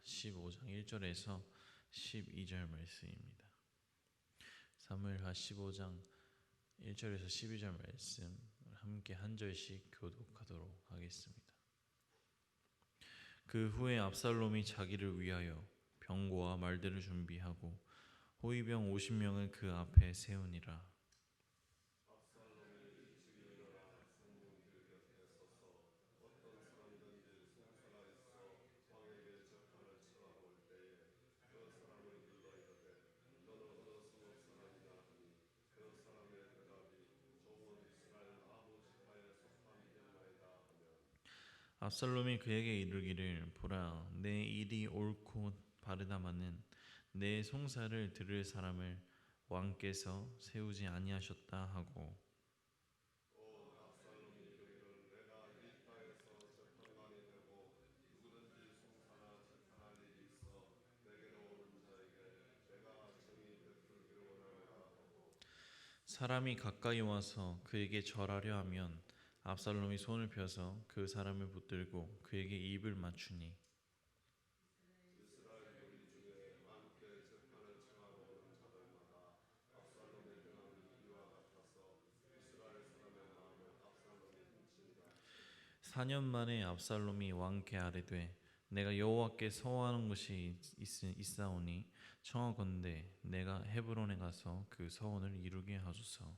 15장 1절에서 12절 말씀입니다. 사무엘하 15장 1절에서 12절 말씀 함께 한 절씩 교독하도록 하겠습니다. 그 후에 압살롬이 자기를 위하여 병거와 말들을 준비하고 호위병 50명을 그 앞에 세우니라. 압살롬이 그에게 이르기를 보라, 내 일이 옳고 바르다마는 내 송사를 들을 사람을 왕께서 세우지 아니하셨다 하고, 사람이 가까이 와서 그에게 절하려 하면 압살롬이 손을 펴서 그 사람을 붙들고 그에게 입을 맞추니, 사 년 만에 압살롬이 왕께 아뢰되 내가 여호와께 서원하는 것이 있사오니 청하건대 내가 헤브론에 가서 그 서원을 이루게 하소서.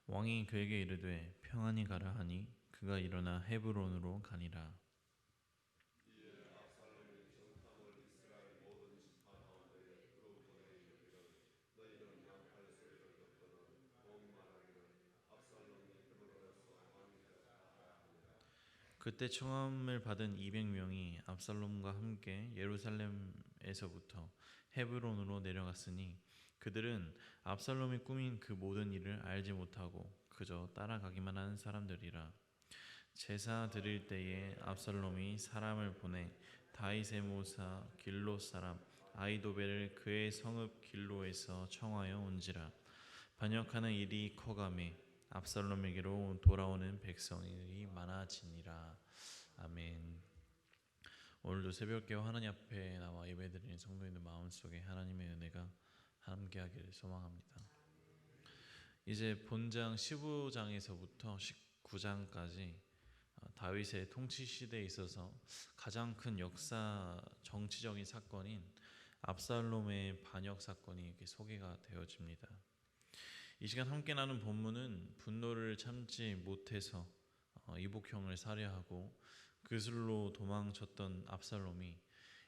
왕이 그에게 이르되 평안히 가라 하니 그가 일어나 헤브론으로 가니라. 그때 청함을 받은 200명이 압살롬과 함께 예루살렘에서부터 헤브론으로 내려갔으니 그들은 압살롬이 꾸민 그 모든 일을 알지 못하고 그저 따라가기만 하는 사람들이라. 제사 드릴 때에 압살롬이 사람을 보내 다윗의 모사 길로 사람 아히도벨을 그의 성읍 길로에서 청하여 온지라. 반역하는 일이 커가매 압살롬에게로 돌아오는 백성이 많아지니라. 아멘. 오늘도 새벽기와 하나님 앞에 나와 예배드리는 성도님들 마음속에 하나님의 은혜가 함께하기를 소망합니다. 이제 본장 15장에서부터 19장까지 다윗의 통치 시대에 있어서 가장 큰 역사 정치적인 사건인 압살롬의 반역 사건이 이렇게 소개가 되어집니다. 이 시간 함께 나눈 본문은 분노를 참지 못해서 이복형을 살해하고 그슬로 도망쳤던 압살롬이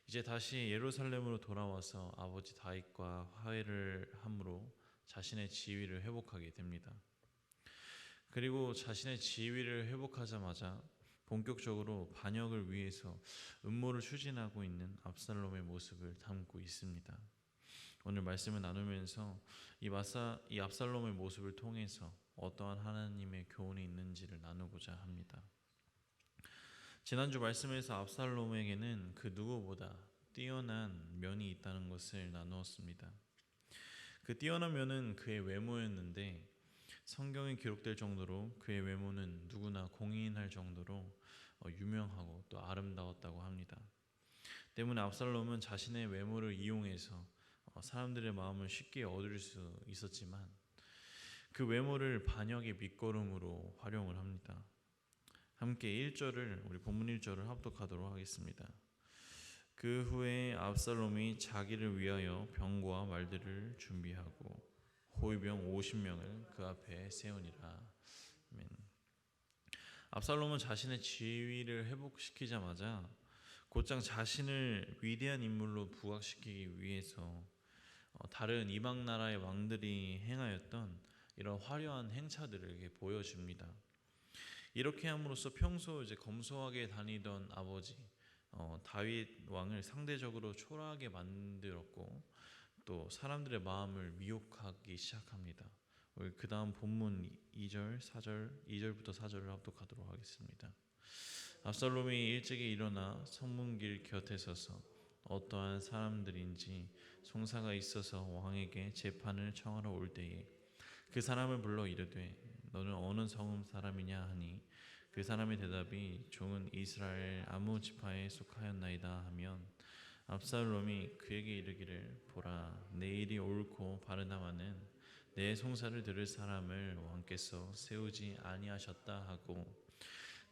이제 다시 예루살렘으로 돌아와서 아버지 다윗과 화해를 함으로 자신의 지위를 회복하게 됩니다. 그리고 자신의 지위를 회복하자마자 본격적으로 반역을 위해서 음모를 추진하고 있는 압살롬의 모습을 담고 있습니다. 오늘 말씀을 나누면서 이 압살롬의 모습을 통해서 어떠한 하나님의 교훈이 있는지를 나누고자 합니다. 지난주 말씀에서 압살롬에게는 그 누구보다 뛰어난 면이 있다는 것을 나누었습니다. 그 뛰어난 면은 그의 외모였는데 성경에 기록될 정도로 그의 외모는 누구나 공인할 정도로 유명하고 또 아름다웠다고 합니다. 때문에 압살롬은 자신의 외모를 이용해서 사람들의 마음을 쉽게 얻을 수 있었지만 그 외모를 반역의 밑거름으로 활용을 합니다. 함께 1절을 우리 본문 1절을 합독하도록 하겠습니다. 그 후에 압살롬이 자기를 위하여 병거와 말들을 준비하고 호위병 50명을 그 앞에 세우니라. 아멘. 압살롬은 자신의 지위를 회복시키자마자 곧장 자신을 위대한 인물로 부각시키기 위해서 다른 이방 나라의 왕들이 행하였던 이런 화려한 행차들을 보여줍니다. 이렇게 함으로써 평소 이제 검소하게 다니던 아버지 다윗 왕을 상대적으로 초라하게 만들었고 또 사람들의 마음을 미혹하기 시작합니다. 그 다음 본문 2절부터 4절을 합독하도록 하겠습니다. 압살롬이 일찍이 일어나 성문길 곁에 서서 어떠한 사람들인지 송사가 있어서 왕에게 재판을 청하러 올 때에 그 사람을 불러 이르되 너는 어느 성읍 사람이냐 하니 그 사람의 대답이 종은 이스라엘 아무 지파에 속하였나이다 하면 압살롬이 그에게 이르기를 보라 내 일이 옳고 바르다마는 내 송사를 들을 사람을 왕께서 세우지 아니하셨다 하고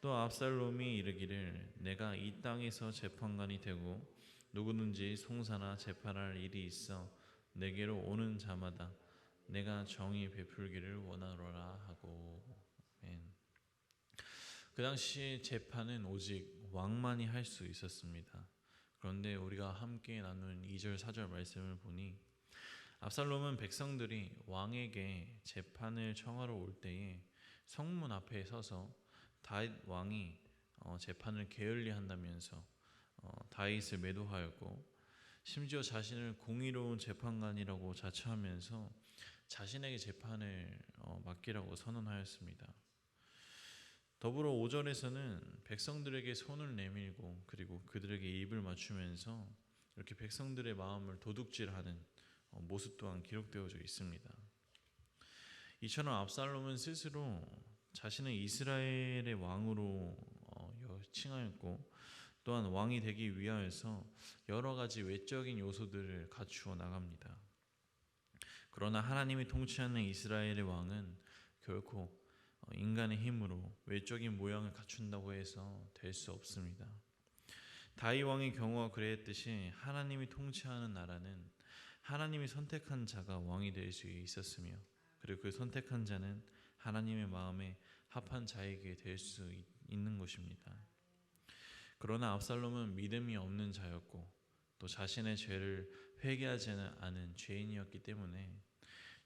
또 압살롬이 이르기를 내가 이 땅에서 재판관이 되고 누구든지 송사나 재판할 일이 있어 내게로 오는 자마다 내가 정의 베풀기를 원하노라 하고. 아멘. 그 당시 재판은 오직 왕만이 할 수 있었습니다. 그런데 우리가 함께 나눈 2절 4절 말씀을 보니 압살롬은 백성들이 왕에게 재판을 청하러 올 때에 성문 앞에 서서 다윗 왕이 재판을 게을리한다면서 다윗을 매도하였고 심지어 자신을 공의로운 재판관이라고 자처하면서 자신에게 재판을 맡기라고 선언하였습니다. 더불어 5절에서는 백성들에게 손을 내밀고 그리고 그들에게 입을 맞추면서 이렇게 백성들의 마음을 도둑질하는 모습 또한 기록되어져 있습니다. 이처럼 압살롬은 스스로 자신을 이스라엘의 왕으로 칭하였고 또한 왕이 되기 위하여서 여러 가지 외적인 요소들을 갖추어 나갑니다. 그러나 하나님이 통치하는 이스라엘의 왕은 결코 인간의 힘으로 외적인 모양을 갖춘다고 해서 될 수 없습니다. 다윗 왕의 경우와 그랬듯이 하나님이 통치하는 나라는 하나님이 선택한 자가 왕이 될 수 있었으며 그리고 그 선택한 자는 하나님의 마음에 합한 자에게 될 수 있는 것입니다. 그러나 압살롬은 믿음이 없는 자였고 또 자신의 죄를 회개하지 않은 죄인이었기 때문에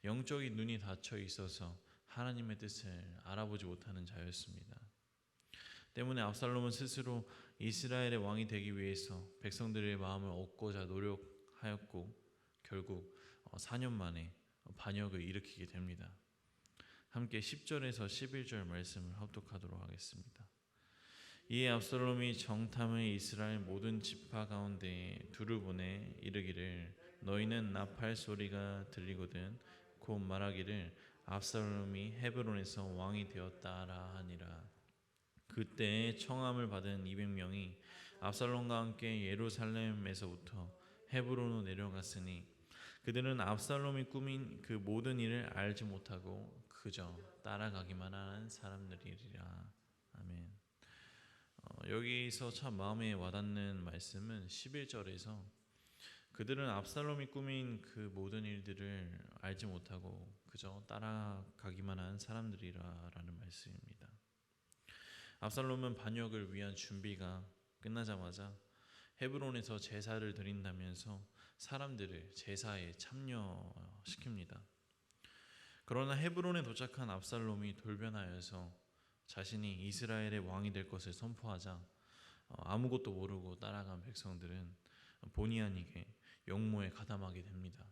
영적인 눈이 닫혀 있어서 하나님의 뜻을 알아보지 못하는 자였습니다. 때문에 압살롬은 스스로 이스라엘의 왕이 되기 위해서 백성들의 마음을 얻고자 노력하였고 결국 4년 만에 반역을 일으키게 됩니다. 함께 10절에서 11절 말씀을 합독하도록 하겠습니다. 이에 압살롬이 정탐의 이스라엘 모든 지파 가운데에 둘을 보내 이르기를 너희는 나팔 소리가 들리거든 곧 말하기를 압살롬이 헤브론에서 왕이 되었다라 하니라. 그때 청함을 받은 200명이 압살롬과 함께 예루살렘에서부터 헤브론으로 내려갔으니 그들은 압살롬이 꾸민 그 모든 일을 알지 못하고 그저 따라가기만 하는 사람들이리라. 아멘. 여기서 참 마음에 와닿는 말씀은 11절에서 그들은 압살롬이 꾸민 그 모든 일들을 알지 못하고 그저 따라가기만 한 사람들이라라는 말씀입니다. 압살롬은 반역을 위한 준비가 끝나자마자 헤브론에서 제사를 드린다면서 사람들을 제사에 참여시킵니다. 그러나 헤브론에 도착한 압살롬이 돌변하여서 자신이 이스라엘의 왕이 될 것을 선포하자 아무것도 모르고 따라간 백성들은 본의 아니게 역모에 가담하게 됩니다.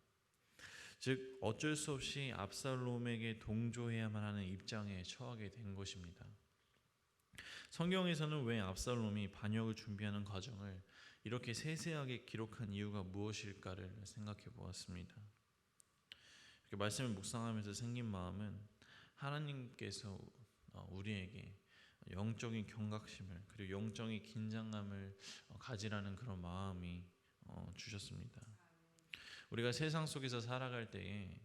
즉 어쩔 수 없이 압살롬에게 동조해야만 하는 입장에 처하게 된 것입니다. 성경에서는 왜 압살롬이 반역을 준비하는 과정을 이렇게 세세하게 기록한 이유가 무엇일까를 생각해 보았습니다. 이렇게 말씀을 묵상하면서 생긴 마음은 하나님께서 우리에게 영적인 경각심을 그리고 영적인 긴장감을 가지라는 그런 마음이 주셨습니다. 우리가 세상 속에서 살아갈 때에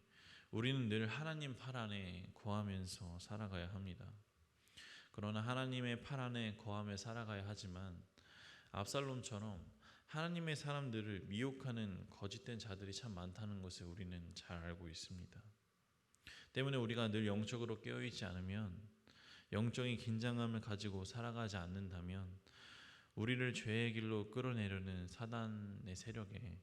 우리는 늘 하나님 팔 안에 거하면서 살아가야 합니다. 그러나 하나님의 팔 안에 거하며 살아가야 하지만 압살롬처럼 하나님의 사람들을 미혹하는 거짓된 자들이 참 많다는 것을 우리는 잘 알고 있습니다. 때문에 우리가 늘 영적으로 깨어있지 않으면 영적인 긴장감을 가지고 살아가지 않는다면 우리를 죄의 길로 끌어내려는 사단의 세력에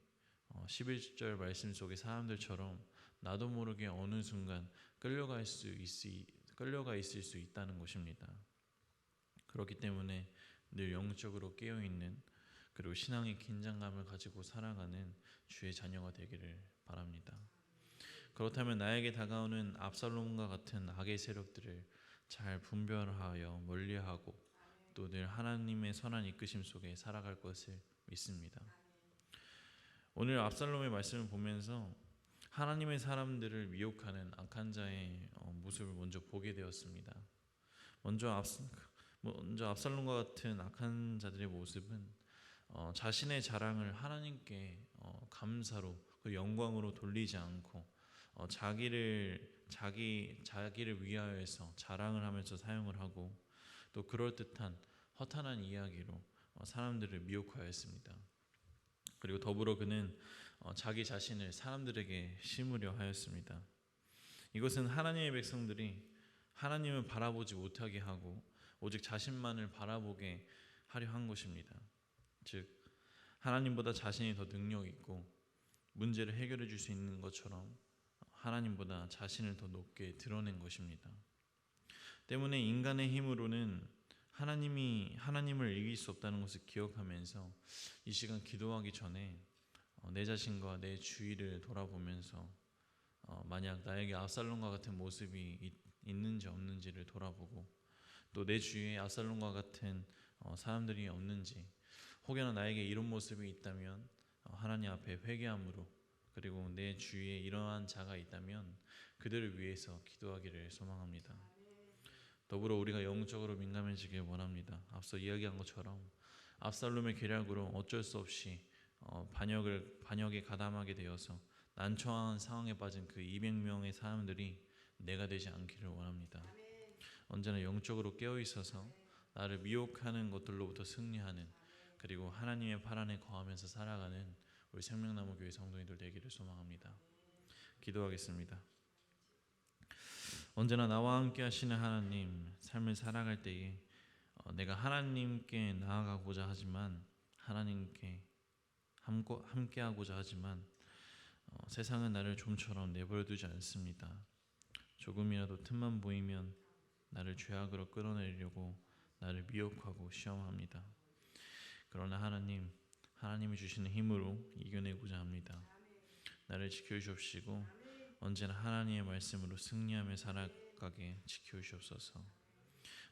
11절 말씀 속의 사람들처럼 나도 모르게 어느 순간 끌려가 있을 수 있다는 것입니다. 그렇기 때문에 늘 영적으로 깨어있는 그리고 신앙의 긴장감을 가지고 살아가는 주의 자녀가 되기를 바랍니다. 그렇다면 나에게 다가오는 압살롬과 같은 악의 세력들을 잘 분별하여 멀리하고 또 늘 하나님의 선한 이끄심 속에 살아갈 것을 믿습니다. 오늘 압살롬의 말씀을 보면서 하나님의 사람들을 미혹하는 악한 자의 모습을 먼저 보게 되었습니다. 먼저 압살롬과 같은 악한 자들의 모습은 자신의 자랑을 하나님께 감사로 그 영광으로 돌리지 않고 자기를 위하여서 자랑을 하면서 사용을 하고 또 그럴듯한 허탄한 이야기로 사람들을 미혹하였습니다. 그리고 더불어 그는 자기 자신을 사람들에게 심으려 하였습니다. 이것은 하나님의 백성들이 하나님을 바라보지 못하게 하고 오직 자신만을 바라보게 하려 한 것입니다. 즉 하나님보다 자신이 더 능력 있고 문제를 해결해 줄 수 있는 것처럼 하나님보다 자신을 더 높게 드러낸 것입니다. 때문에 인간의 힘으로는 하나님을 이길 수 없다는 것을 기억하면서 이 시간 기도하기 전에 내 자신과 내 주위를 돌아보면서 만약 나에게 압살롬과 같은 모습이 있는지 없는지를 돌아보고 또 내 주위에 압살롬과 같은 사람들이 없는지 혹여나 나에게 이런 모습이 있다면 하나님 앞에 회개함으로 그리고 내 주위에 이러한 자가 있다면 그들을 위해서 기도하기를 소망합니다. 더불어 우리가 영적으로 민감해지길 원합니다. 앞서 이야기한 것처럼 압살롬의 계략으로 어쩔 수 없이 반역에 가담하게 되어서 난처한 상황에 빠진 그 200명의 사람들이 내가 되지 않기를 원합니다. 언제나 영적으로 깨어 있어서 나를 미혹하는 것들로부터 승리하는 그리고 하나님의 팔 안에 거하면서 살아가는 우리 생명나무 교회 성도님들 되기를 소망합니다. 기도하겠습니다. 언제나 나와 함께 하시는 하나님, 삶을 살아갈 때에 내가 하나님께 나아가고자 하지만 하나님께 함께하고자 하지만 세상은 나를 좀처럼 내버려두지 않습니다. 조금이라도 틈만 보이면 나를 죄악으로 끌어내리려고 나를 미혹하고 시험합니다. 그러나 하나님이 주시는 힘으로 이겨내고자 합니다. 나를 지켜주옵시고 언제나 하나님의 말씀으로 승리하며 살아가게 지켜주옵소서.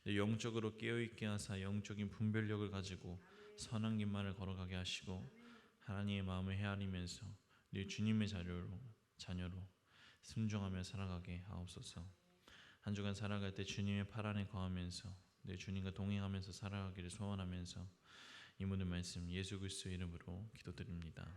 내 영적으로 깨어있게 하사 영적인 분별력을 가지고 선한 길만을 걸어가게 하시고 하나님의 마음을 헤아리면서 늘 주님의 자녀로 순종하며 살아가게 하옵소서. 한 주간 살아갈 때 주님의 팔 안에 거하면서 늘 주님과 동행하면서 살아가기를 소원하면서 이 모든 말씀 예수 그리스도의 이름으로 기도드립니다.